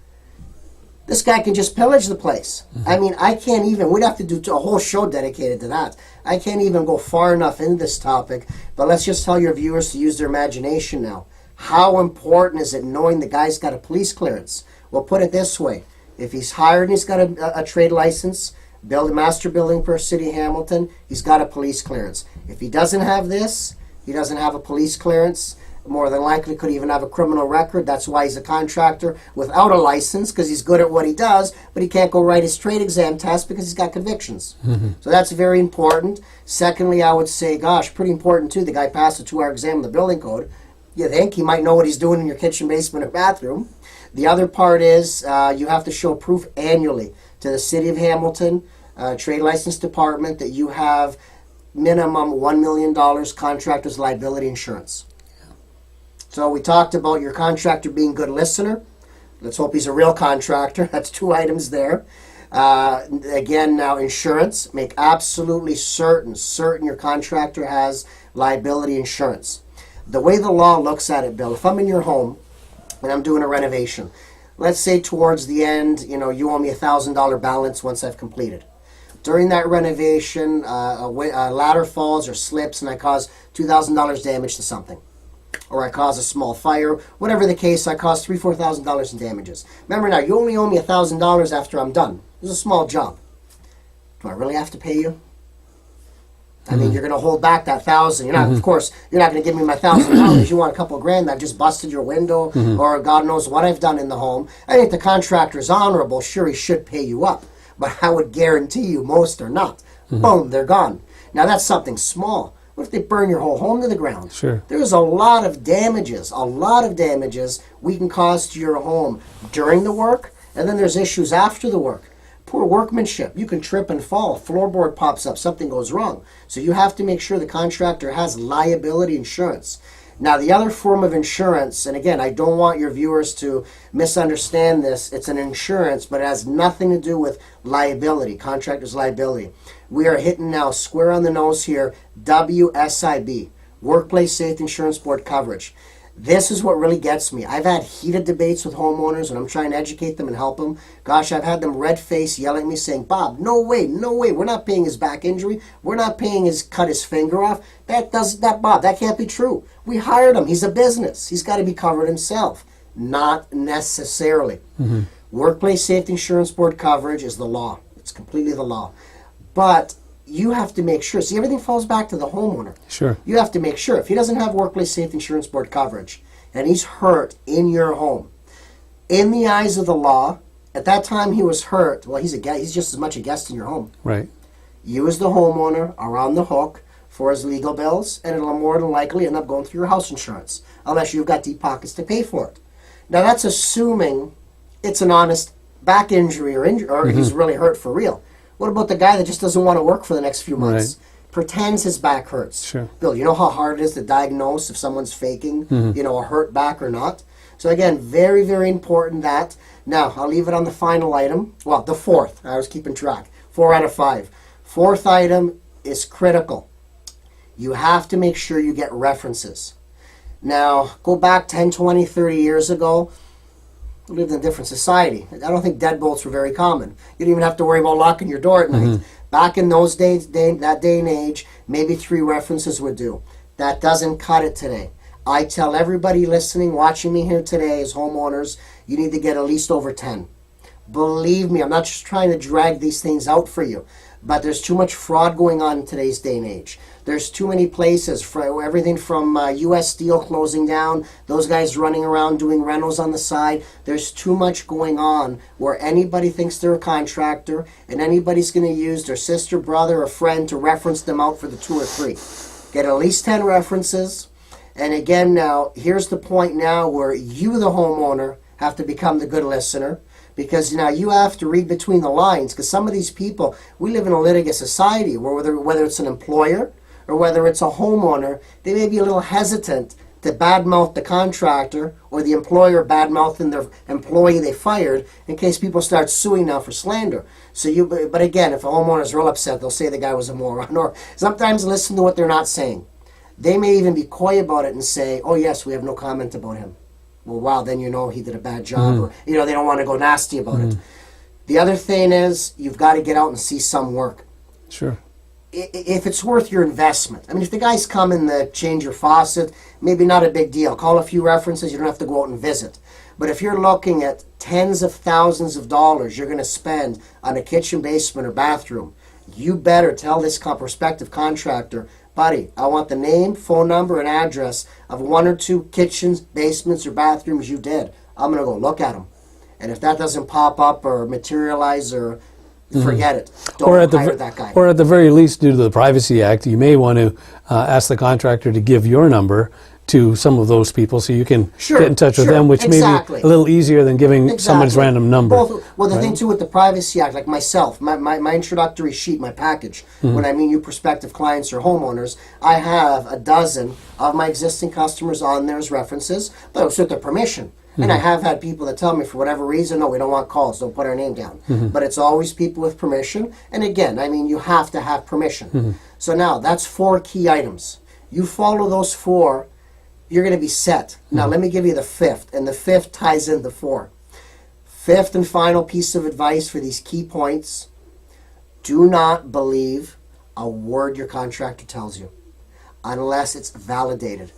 This guy can just pillage the place. I mean, I can't even, we'd have to do a whole show dedicated to that. I can't even go far enough into this topic, but let's just tell your viewers to use their imagination now. How important is it knowing the guy's got a police clearance? Well, put it this way. If he's hired and he's got a trade license, master building per City of Hamilton, he's got a police clearance. If he doesn't have this, he doesn't have a police clearance, more than likely could even have a criminal record. That's why he's a contractor without a license, because he's good at what he does, but he can't go write his trade exam test because he's got convictions. So that's very important. Secondly, I would say, gosh, pretty important too, the guy passed a 2-hour exam in the building code. You think he might know what he's doing in your kitchen, basement, or bathroom. The other part is you have to show proof annually to the City of Hamilton Trade License Department that you have minimum $1 million contractor's liability insurance. So we talked about your contractor being a good listener. Let's hope he's a real contractor. That's 2 items there. Again, now insurance. Make absolutely certain your contractor has liability insurance. The way the law looks at it, Bill, if I'm in your home and I'm doing a renovation, let's say towards the end, you owe me $1,000 balance once I've completed. During that renovation, a ladder falls or slips and I cause $2,000 damage to something. Or I cause a small fire, whatever the case, I cause $3,000, $4,000 in damages. Remember now, you only owe me $1,000 after I'm done. It's a small job. Do I really have to pay you? I mean, you're going to hold back that $1,000. You're not, of course, you're not going to give me my $1,000. You want a couple of grand. I've just busted your window, or God knows what I've done in the home. I think the contractor's honorable. Sure, he should pay you up, but I would guarantee you most are not. Boom, they're gone. Now that's something small. What if they burn your whole home to the ground? Sure. There's a lot of damages we can cause to your home during the work, and then there's issues after the work. Poor workmanship. You can trip and fall. Floorboard pops up. Something goes wrong. So you have to make sure the contractor has liability insurance. Now, the other form of insurance, and again, I don't want your viewers to misunderstand this. It's an insurance, but it has nothing to do with liability, contractor's liability. We are hitting now square on the nose here, WSIB, Workplace Safety Insurance Board coverage. This is what really gets me. I've had heated debates with homeowners and I'm trying to educate them and help them. Gosh, I've had them red-faced yelling at me saying, Bob, no way, we're not paying his back injury. We're not paying his cut his finger off. Bob, that can't be true. We hired him. He's a business. He's got to be covered himself. Not necessarily. Mm-hmm. Workplace Safety Insurance Board coverage is the law. It's completely the law. But you have to make sure. See, everything falls back to the homeowner. Sure. You have to make sure. If he doesn't have Workplace Safety Insurance Board coverage and he's hurt in your home, in the eyes of the law, at that time he was hurt, well, he's just as much a guest in your home. Right. You as the homeowner are on the hook for his legal bills, and it'll more than likely end up going through your house insurance, unless you've got deep pockets to pay for it. Now, that's assuming it's an honest back injury or he's really hurt for real. What about the guy that just doesn't want to work for the next few months? Right. Pretends his back hurts. Sure. Bill, you know how hard it is to diagnose if someone's faking, a hurt back or not? So again, very, very important that. Now, I'll leave it on the final item. Well, the fourth. I was keeping track. 4 out of 5. Fourth item is critical. You have to make sure you get references. Now, go back 10, 20, 30 years ago. We lived in a different society. I don't think deadbolts were very common. You didn't even have to worry about locking your door at night. Back in those days, that day and age, maybe 3 references would do. That doesn't cut it today. I tell everybody listening, watching me here today as homeowners, you need to get at least over 10. Believe me, I'm not just trying to drag these things out for you, but there's too much fraud going on in today's day and age. There's too many places, for everything from U.S. Steel closing down, those guys running around doing rentals on the side. There's too much going on where anybody thinks they're a contractor and anybody's going to use their sister, brother, or friend to reference them out for the 2 or 3. Get at least 10 references. And again now, here's the point now where you, the homeowner, have to become the good listener. Because now you have to read between the lines, because some of these people, we live in a litigious society where whether it's an employer or whether it's a homeowner, they may be a little hesitant to badmouth the contractor or the employer badmouthing their employee they fired in case people start suing now for slander. But again, if a homeowner is real upset, they'll say the guy was a moron. Or sometimes listen to what they're not saying. They may even be coy about it and say, oh yes, we have no comment about him. Well, wow, then you know he did a bad job, or they don't want to go nasty about it. The other thing is you've got to get out and see some work. Sure. If it's worth your investment. I mean, if the guy's coming to change your faucet, maybe not a big deal. Call a few references, you don't have to go out and visit. But if you're looking at tens of thousands of dollars you're going to spend on a kitchen, basement, or bathroom, you better tell this prospective contractor, buddy, I want the name, phone number, and address of 1 or 2 kitchens, basements, or bathrooms you did. I'm going to go look at them. And if that doesn't pop up or materialize or forget it. Don't hire that guy. Or at the very least, due to the Privacy Act, you may want to ask the contractor to give your number to some of those people so you can get in touch with them, which may be a little easier than giving someone's random number. The thing too with the Privacy Act, like myself, my introductory sheet, my package, when I mean you prospective clients or homeowners, I have a dozen of my existing customers on there as references, but it was with their permission. And I have had people that tell me for whatever reason, no, we don't want calls, don't put our name down. But it's always people with permission. And again, I mean, you have to have permission. So now, that's 4 key items. You follow those 4, you're going to be set. Now, let me give you the 5th, and the 5th ties into 4. 5th and final piece of advice for these key points: do not believe a word your contractor tells you unless it's validated.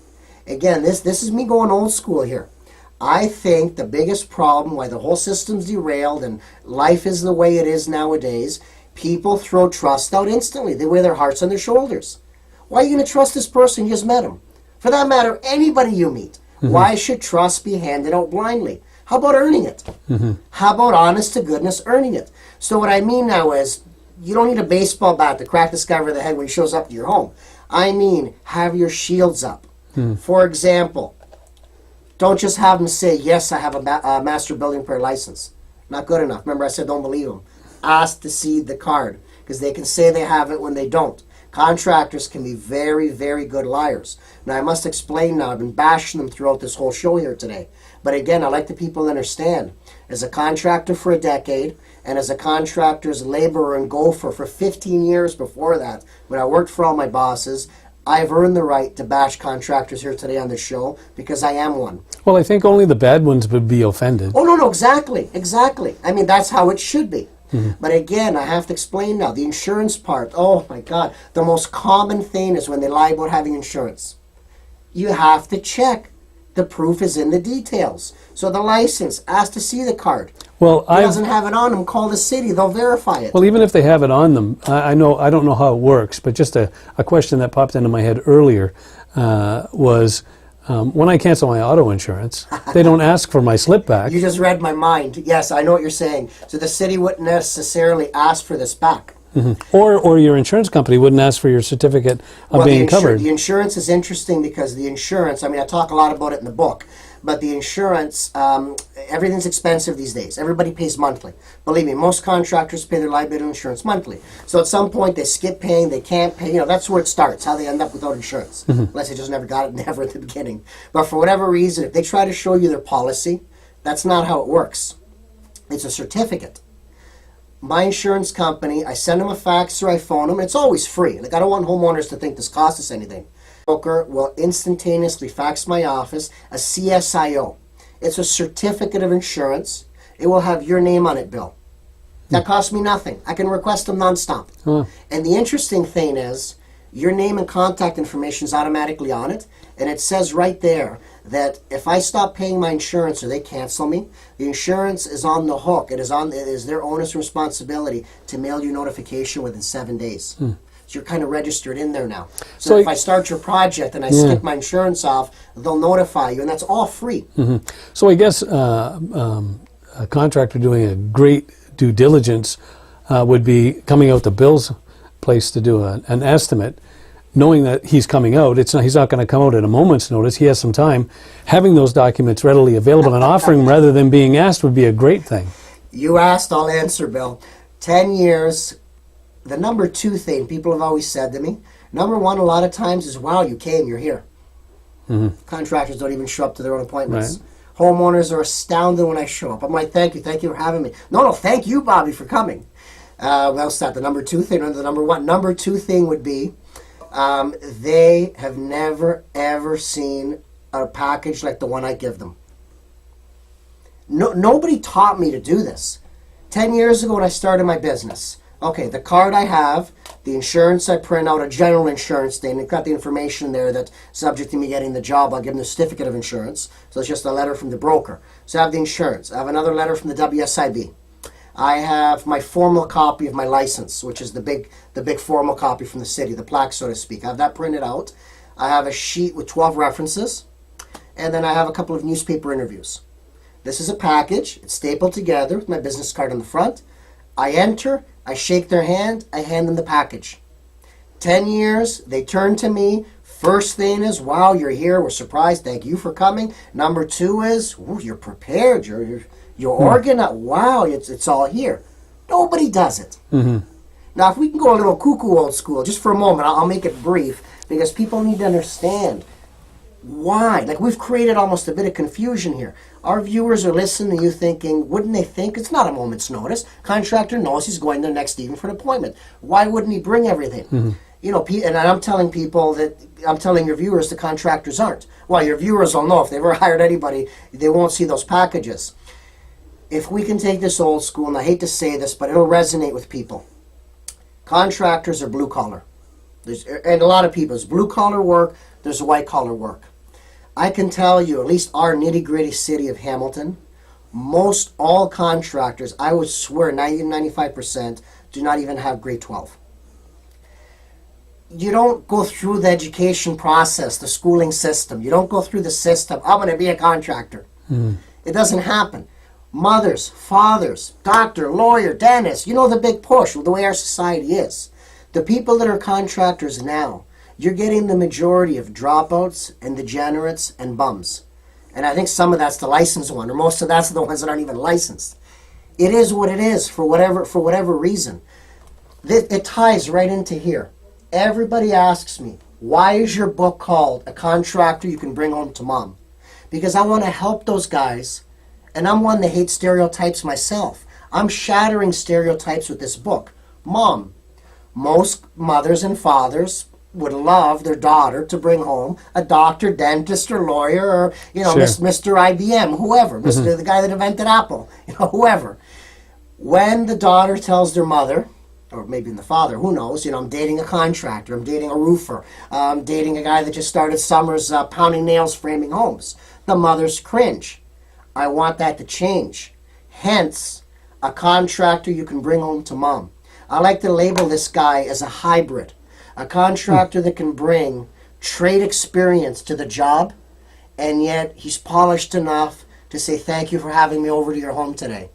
Again, this is me going old school here. I think the biggest problem why the whole system's derailed and life is the way it is nowadays, people throw trust out instantly. They wear their hearts on their shoulders. Why are you going to trust this person? You just met him. For that matter, anybody you meet. Why should trust be handed out blindly? How about earning it? How about honest to goodness earning it? So what I mean now is you don't need a baseball bat to crack this guy over the head when he shows up to your home. I mean, have your shields up. For example, don't just have them say, yes, I have a master building permit license. Not good enough. Remember I said don't believe them. Ask to see the card, because they can say they have it when they don't. Contractors can be very, very good liars. Now, I must explain now. I've been bashing them throughout this whole show here today. But again, I like the people to understand. As a contractor for a decade, and as a contractor's laborer and gopher for 15 years before that, when I worked for all my bosses, I've earned the right to bash contractors here today on this show because I am one. Well, I think only the bad ones would be offended. Oh, no, exactly. I mean, that's how it should be. But again, I have to explain now, the insurance part, oh my God, the most common thing is when they lie about having insurance. You have to check. The proof is in the details. So the license, ask to see the card. Well, If it doesn't have it on them, call the city, they'll verify it. Well, even if they have it on them, I don't know how it works, but just a question that popped into my head earlier was when I cancel my auto insurance, they don't ask for my slip back. You just read my mind. Yes, I know what you're saying. So the city wouldn't necessarily ask for this back. Or your insurance company wouldn't ask for your certificate of being covered. The insurance is interesting because the insurance, I mean, I talk a lot about it in the book, but the insurance, everything's expensive these days. Everybody pays monthly. Believe me, most contractors pay their liability insurance monthly. So at some point they skip paying, they can't pay. You know, that's where it starts, how they end up without insurance. Unless they just never got it, never at the beginning. But for whatever reason, if they try to show you their policy, that's not how it works. It's a certificate. My insurance company, I send them a fax or I phone them. It's always free. Like, I don't want homeowners to think this costs us anything. Broker will instantaneously fax my office a CSIO. It's a certificate of insurance. It will have your name on it, Bill. That costs me nothing. I can request them nonstop. And the interesting thing is, your name and contact information is automatically on it, and it says right there that if I stop paying my insurance or they cancel me, the insurance is on the hook. It is their onus and responsibility to mail you notification within 7 days. So you're kind of registered in there now. So if I start your project and I skip my insurance off, they'll notify you, and that's all free. So I guess a contractor doing a great due diligence would be coming out to Bill's place to do an estimate, knowing that he's coming out. He's not going to come out at a moment's notice. He has some time. Having those documents readily available and offering them rather than being asked would be a great thing. You asked, I'll answer, Bill. 10 years, the number two thing people have always said to me, number one, a lot of times is, wow, you came, you're here. Contractors don't even show up to their own appointments. Right. Homeowners are astounded when I show up. I'm like, thank you for having me. No, thank you, Bobby, for coming. That's not the number two thing, or the number one. Number two thing would be, they have never, ever seen a package like the one I give them. Nobody taught me to do this. 10 years ago when I started my business, okay, the card I have, the insurance I print out, a general insurance thing, it's got the information there that subject to me getting the job, I'll give them the certificate of insurance. So it's just a letter from the broker. So I have the insurance. I have another letter from the WSIB. I have my formal copy of my license, which is the big formal copy from the city, the plaque, so to speak. I have that printed out. I have a sheet with 12 references, and then I have a couple of newspaper interviews. This is a package. It's stapled together with my business card on the front. I enter, I shake their hand, I hand them the package. 10 years, they turn to me. First thing is, wow, you're here, we're surprised, thank you for coming. Number two is, ooh, you're prepared, you're organized. Wow, it's all here. Nobody does it. Now, if we can go a little cuckoo old school, just for a moment, I'll make it brief, because people need to understand why. Like, we've created almost a bit of confusion here. Our viewers are listening to you thinking, wouldn't they think it's not a moment's notice? Contractor knows he's going there next evening for an appointment. Why wouldn't he bring everything? You know, and I'm telling people that, I'm telling your viewers the contractors aren't. Well, your viewers will know. If they've ever hired anybody, they won't see those packages. If we can take this old school, and I hate to say this, but it'll resonate with people. Contractors are blue collar. And a lot of people, there's blue collar work, there's white collar work. I can tell you, at least our nitty gritty city of Hamilton, most all contractors, I would swear 90-95%, do not even have grade 12. You don't go through the education process, the schooling system. You don't go through the system, I'm going to be a contractor. It doesn't happen. Mothers, fathers, doctor, lawyer, dentist, you know the big push, the way our society is. The people that are contractors now, you're getting the majority of dropouts and degenerates and bums. And I think some of that's the licensed one, or most of that's the ones that aren't even licensed. It is what it is for whatever reason. It ties right into here. Everybody asks me, why is your book called A Contractor You Can Bring Home to Mom? Because I want to help those guys, and I'm one that hates stereotypes myself. I'm shattering stereotypes with this book. Mom, most mothers and fathers would love their daughter to bring home a doctor, dentist, or lawyer, or Sure. Mr. IBM, whoever, the guy that invented Apple, whoever. When the daughter tells their mother, or maybe the father, who knows, I'm dating a contractor, I'm dating a roofer, I'm dating a guy that just started summers pounding nails, framing homes, the mothers cringe. I want that to change. Hence, a contractor you can bring home to mom. I like to label this guy as a hybrid. A contractor that can bring trade experience to the job, and yet he's polished enough to say, thank you for having me over to your home today.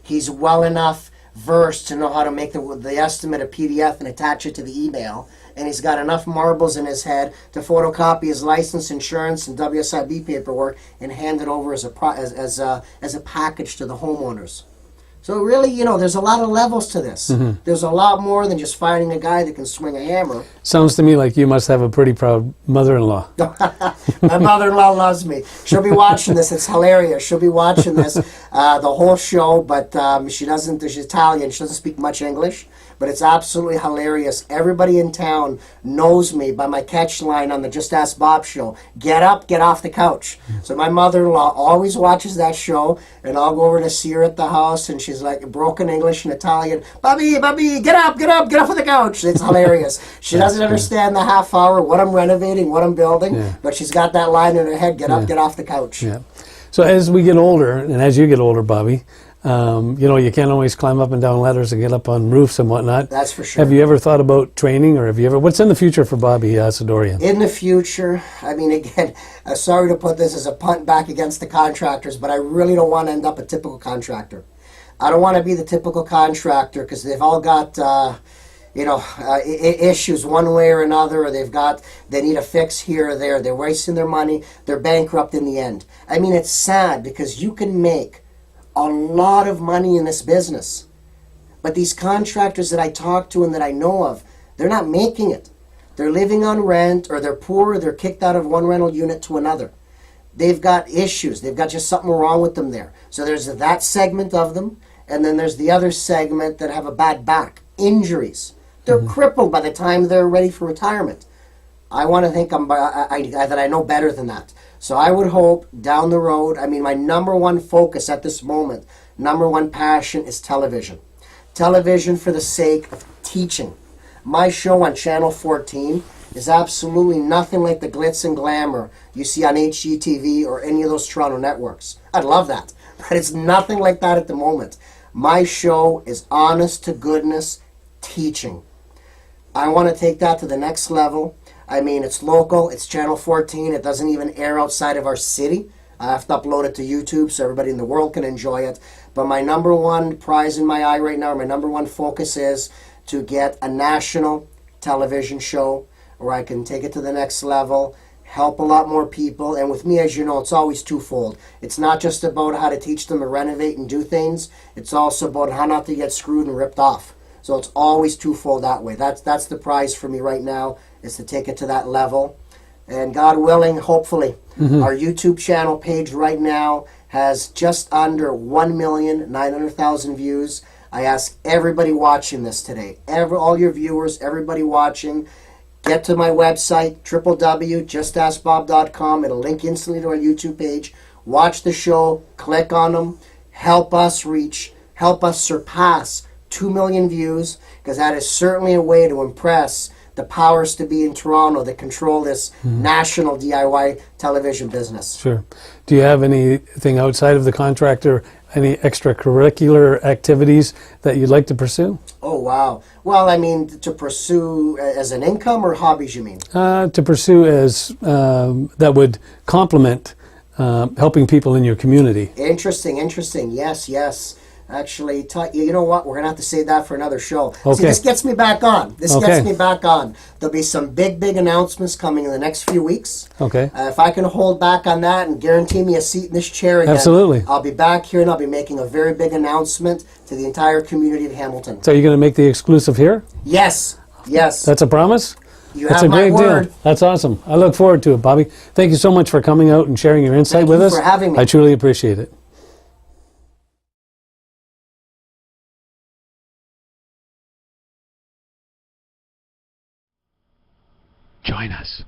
He's well enough versed to know how to make the estimate a PDF and attach it to the email, and he's got enough marbles in his head to photocopy his license, insurance, and WSIB paperwork and hand it over as a package to the homeowners. So really, there's a lot of levels to this. There's a lot more than just finding a guy that can swing a hammer. Sounds to me like you must have a pretty proud mother-in-law. My mother-in-law loves me. She'll be watching this. It's hilarious. She'll be watching this the whole show, but she's Italian. She doesn't speak much English, but it's absolutely hilarious. Everybody in town knows me by my catch line on the Just Ask Bob show. Get up, get off the couch. So my mother-in-law always watches that show, and I'll go over to see her at the house, and she's like broken English and Italian. Bobby, get up, get off of the couch. It's hilarious. She doesn't understand the half hour, what I'm renovating, what I'm building, but she's got that line in her head, get up, get off the couch. Yeah. So as we get older, and as you get older, Bobby, you can't always climb up and down ladders and get up on roofs and whatnot. That's for sure. Have you ever thought about training, or what's in the future for Bobby Assadourian? In the future, again, sorry to put this as a punt back against the contractors, but I really don't want to end up a typical contractor. I don't want to be the typical contractor because they've all got, issues one way or another, or they need a fix here or there. They're wasting their money. They're bankrupt in the end. It's sad because you can make a lot of money in this business. But these contractors that I talk to and that I know of, they're not making it. They're living on rent, or they're poor, or they're kicked out of one rental unit to another. They've got issues. They've got just something wrong with them there. So there's that segment of them, and then there's the other segment that have a bad back, injuries. They're crippled by the time they're ready for retirement. I want to think that I know better than that. So I would hope down the road, my number one focus at this moment, number one passion is television. Television for the sake of teaching. My show on Channel 14 is absolutely nothing like the glitz and glamour you see on HGTV or any of those Toronto networks. I'd love that, but it's nothing like that at the moment. My show is honest to goodness teaching. I want to take that to the next level. It's local, it's Channel 14, it doesn't even air outside of our city. I have to upload it to YouTube so everybody in the world can enjoy it. But my number one prize in my eye right now, my number one focus is to get a national television show where I can take it to the next level, help a lot more people. And with me, as you know, it's always twofold. It's not just about how to teach them to renovate and do things. It's also about how not to get screwed and ripped off. So it's always twofold that way. That's the prize for me right now, is to take it to that level. And God willing, hopefully, our YouTube channel page right now has just under 1,900,000 views. I ask everybody watching this today, all your viewers, everybody watching, get to my website, www.justaskbob.com. It'll link instantly to our YouTube page. Watch the show, click on them, help us surpass 2 million views, because that is certainly a way to impress the powers to be in Toronto that control this national DIY television business. Sure. Do you have anything outside of the contractor, any extracurricular activities that you'd like to pursue? Oh, wow. Well, to pursue as an income, or hobbies, you mean? To pursue as that would complement helping people in your community. Interesting. Yes. actually, you know what? We're going to have to save that for another show. See, Okay. this gets me back on. This Okay. gets me back on. There'll be some big announcements coming in the next few weeks. Okay. If I can hold back on that and guarantee me a seat in this chair again, Absolutely. I'll be back here and I'll be making a very big announcement to the entire community of Hamilton. So you're going to make the exclusive here? Yes. Yes. That's a promise? You That's have a my great word. deal. That's awesome. I look forward to it, Bobby. Thank you so much for coming out and sharing your insight Thank with you us. for having me. I truly appreciate it. Join us.